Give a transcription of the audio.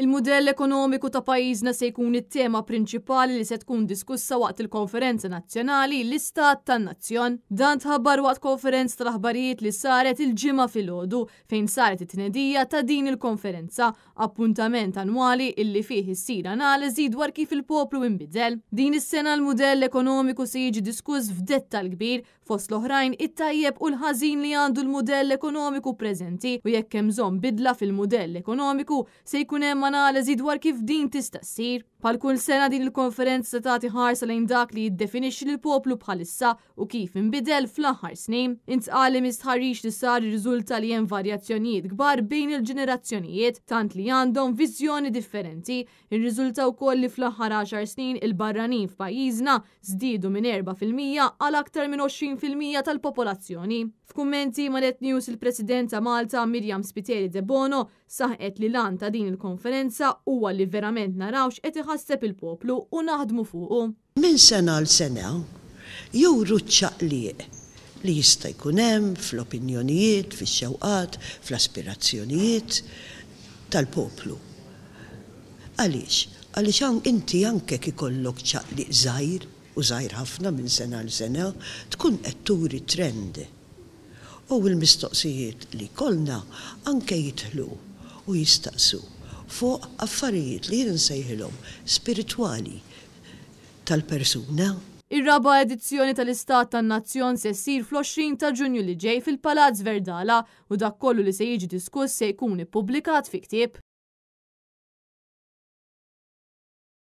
Il-mudell ekonomiku ta' pajjiżna se jkun it-tema prinċipali li se tkun diskussa waqt il-Konferenza Nazzjonali l-Istat tan-Nazzjon. Dan tħabbar waqt konferenza tal-aħbarijiet li saret il-ġimgħa filgħodu fejn saret it-tnedija ta' din il-konferenza, appuntament annwali illi fih issir analiżi dwar kif il-poplu inbidel. Din is-sena l-mudell ekonomiku se jiġi diskuss f'dettal kbir fost l-oħrajn it-tajjeb u l-ħażin li għandu l-mudell ekonomiku preżenti u jekk hemm bżonn bidla fil-mudell ekonomiku se jkun hemm analiżi dwar kif din tista' ssir. Bħal kull sena din il-konferenza se tagħti ħarsa lejn dak li jiddefinixxi lill-poplu bħalissa u kif inbidel fl-aħħar snin. Intqal li mistħarrix li sar irriżulta li hemm varjazzjonijiet kbar bejn il-ġenerazzjonijiet tant li għandhom viżjoni differenti. Irriżulta wkoll li fl-aħħar 10 snin il-barranin f'pajjiżna żdiedu minn 4% għal aktar minn 20% tal-popolazzjoni. F'kummenti ma' Net News il-President ta' Malta Miriam Spiteri De Bono saħqet li lan ta' din il-konferenza huwa li verament narawx qed iħasseb il-poplu u naħdmu fuqu. Minn sena l sena juru ċaqliq li jista' jkun hemm fl-opinjonijiet, fix-xewqat, fl-aspirazzjonijiet tal-poplu. Għaliex inti anke ikollok ċaqliq żgħir u żgħir ħafna minn sena l sena tkun qed turi trend. U l-mistoqsijiet li kollna anke jidħlu u jistaqsu fuq affarijiet li jinsejħilhom spiritwali tal-persuna. Ir-raba' edizzjoni tal-Istat tan-Nazzjon se ssir fl-20 ta' Ġunju li ġej fil-Palazz Verdala u dak kollu li se jiġi diskuss se jkun ippubblikat fi ktieb.